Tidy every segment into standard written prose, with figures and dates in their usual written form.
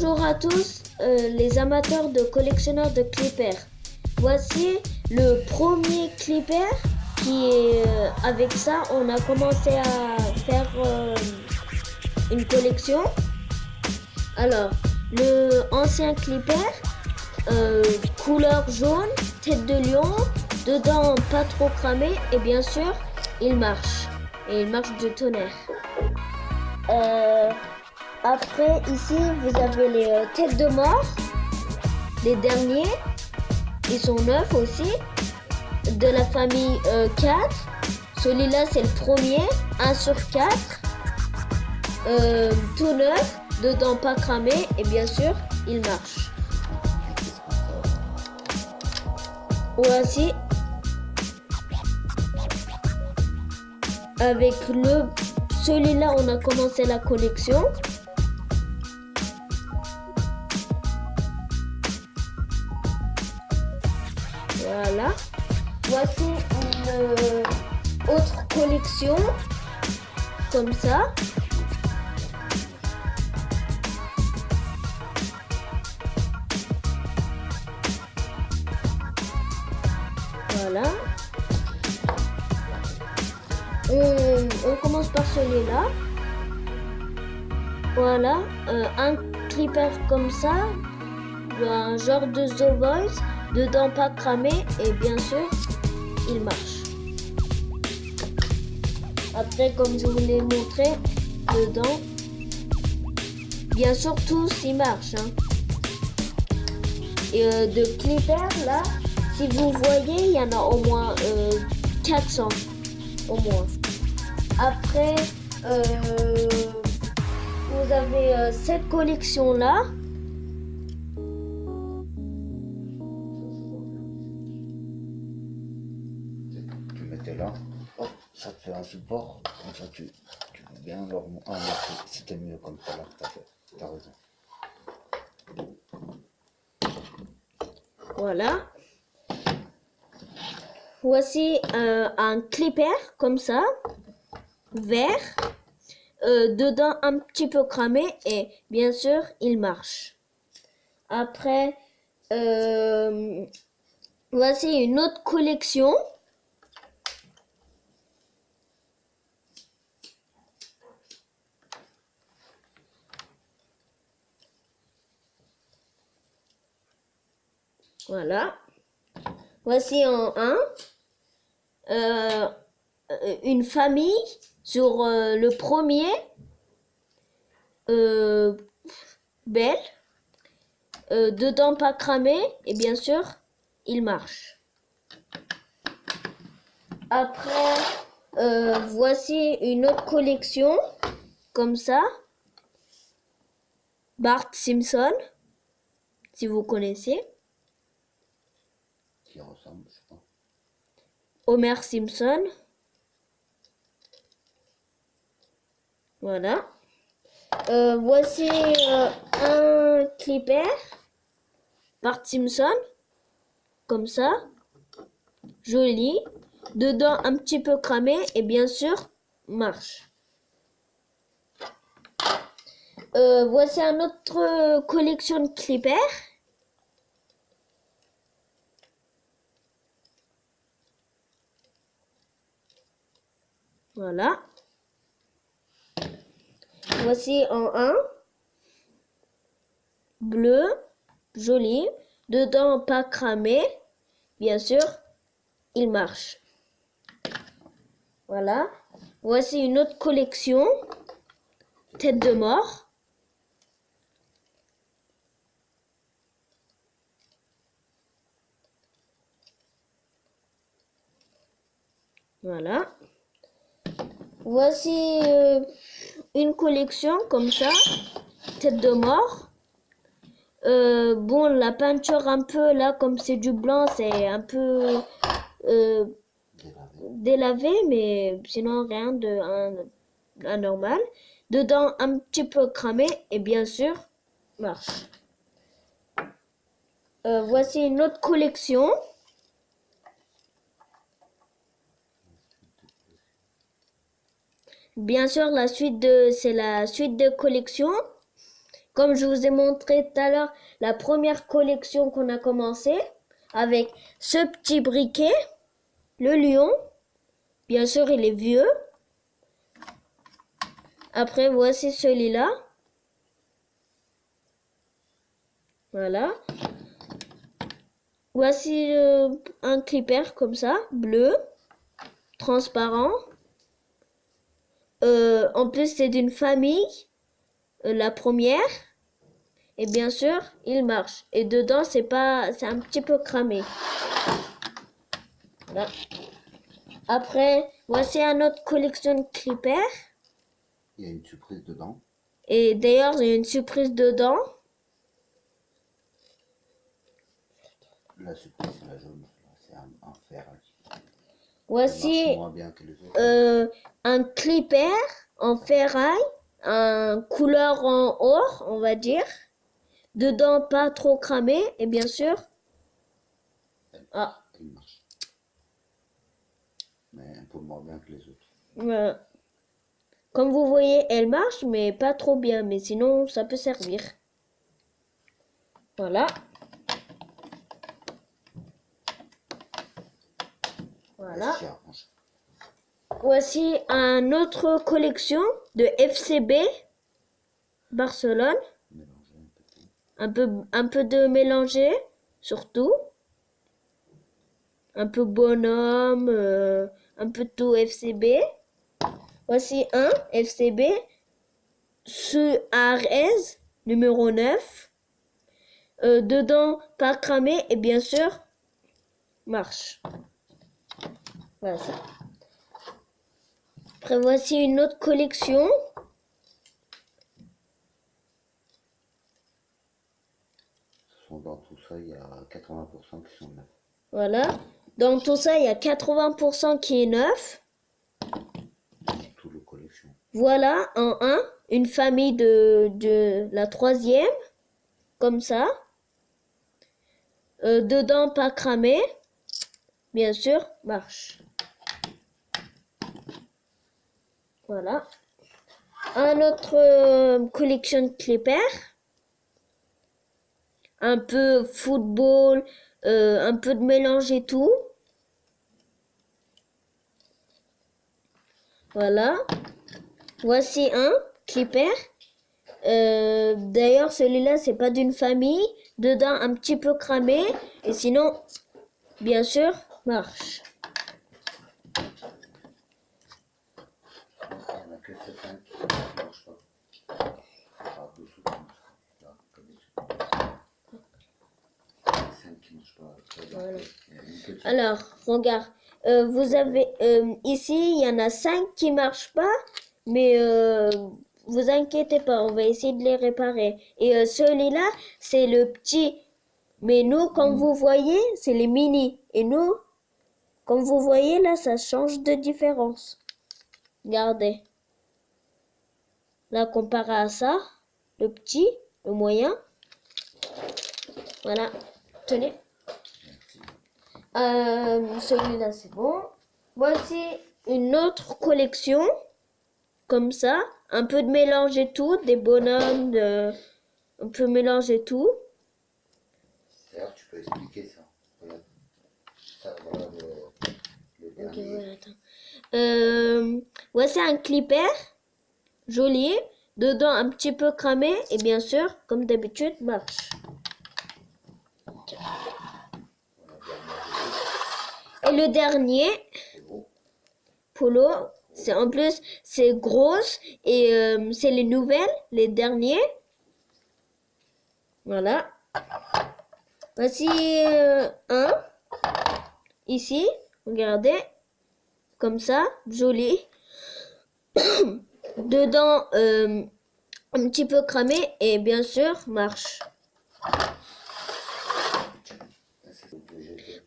Bonjour à tous les amateurs de collectionneurs de clippers. Voici le premier clipper qui est avec ça on a commencé à faire une collection. Alors le ancien clipper couleur jaune, tête de lion, dedans pas trop cramé et bien sûr il marche et il marche de tonnerre. Après, ici, vous avez les têtes de mort, les derniers, ils sont neufs aussi, de la famille 4. Celui-là, c'est le premier, 1 sur 4, tout neuf, dedans pas cramé, et bien sûr, il marche. Voici, avec celui-là, on a commencé la collection. Voilà. Voici une autre collection comme ça. Voilà. On commence par celui-là. Voilà. Un clipper comme ça. Un genre de The Voice. Dedans pas cramé et bien sûr il marche. Après comme je vous l'ai montré dedans, bien sûr tous ils marchent hein. Et de clippers là, si vous voyez il y en a au moins 400 au moins. Après vous avez cette collection là. Là, hop, ça te fait un support, comme ça tu peux bien leur c'était mieux comme ça là, t'as raison. Voilà. Voici un clipper comme ça, vert, dedans un petit peu cramé et bien sûr il marche. Après, voici une autre collection. Voilà. Voici en un une famille sur le premier belle, dedans pas cramé et bien sûr il marche. Après voici une autre collection comme ça, Bart Simpson, si vous connaissez. Qui ressemble, je sais pas. Homer Simpson. Voilà. Voici un clipper Bart Simpson, comme ça, joli, dedans un petit peu cramé et bien sûr marche. Voici un autre collection de clippers. Voilà. Voici en un bleu, joli, dedans pas cramé, bien sûr, il marche. Voilà. Voici une autre collection, tête de mort. Voilà. Voici une collection comme ça, tête de mort. Bon, la peinture un peu là, comme c'est du blanc, c'est un peu délavé, mais sinon rien de anormal. Dedans un petit peu cramé et bien sûr marche. Voici une autre collection. Bien sûr, c'est la suite de collection. comme je vous ai montré tout à l'heure, la première collection qu'on a commencé avec ce petit briquet, le lion. Bien sûr, il est vieux. Après, voici celui-là. Voilà. Voici un clipper comme ça, bleu, transparent. En plus, c'est d'une famille, la première. Et bien sûr, il marche. Et dedans, c'est un petit peu cramé. Voilà. Après, voici une autre collection de clippers. Il y a une surprise dedans. Et d'ailleurs, il y a une surprise dedans. La surprise, c'est la jaune. C'est un fer. Voici Il marche moins bien que les autres. un clipper en ferraille, un couleur en or, on va dire. Dedans, pas trop cramé. Et bien sûr, Il marche. Mais un peu moins bien que les autres. Comme vous voyez, elle marche, mais pas trop bien. Mais sinon, ça peut servir. Voilà. Voilà. Voici une autre collection de FCB Barcelone. Un peu de mélanger, surtout. Un peu bonhomme, un peu tout FCB. Voici un FCB Suarez numéro 9. Dedans, pas cramé et bien sûr, marche. Voilà ça. Après, voici une autre collection. Dans tout ça, il y a 80% qui sont neufs. Voilà. Dans tout ça, il y a 80% qui est neuf. Tout le collection. Voilà, en un, une famille de la troisième. Comme ça. Dedans, pas cramé. Bien sûr, marche. Voilà. Un autre collection de clippers. Un peu football, un peu de mélange et tout. Voilà. Voici un clipper. D'ailleurs, celui-là, c'est pas d'une famille. Dedans, un petit peu cramé. Et sinon, bien sûr, marche. Il n'y en a que certains qui ne marchent pas. Voilà. Alors, regarde. Vous avez ici, il y en a 5 qui marchent pas. Mais vous inquiétez pas, on va essayer de les réparer. Et celui-là, c'est le petit. Mais nous, comme vous voyez, c'est les mini. Et nous, comme vous voyez, là, ça change de différence. Regardez. Là, comparé à ça, le petit, le moyen. Voilà. Tenez. Celui-là, c'est bon. Voici une autre collection. Comme ça. Un peu de mélange et tout. Des bonhommes. Un peu mélange et tout. D'ailleurs, tu peux expliquer ça. Regarde. Ça, voilà le dernier. Ok, voilà, attends. Voici un clipper. Joli. Dedans, un petit peu cramé. Et bien sûr, comme d'habitude, marche. Et le dernier, Polo, c'est en plus, c'est grosse et c'est les nouvelles, les derniers. Voilà. Voici un, ici, regardez, comme ça, joli. Dedans, un petit peu cramé et bien sûr, marche.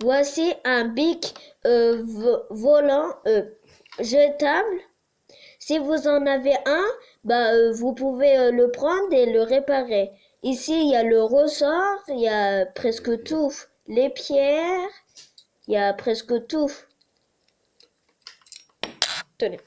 Voici un bic volant jetable. Si vous en avez un, vous pouvez le prendre et le réparer. Ici, il y a le ressort, il y a presque tout. Les pierres, il y a presque tout. Tenez.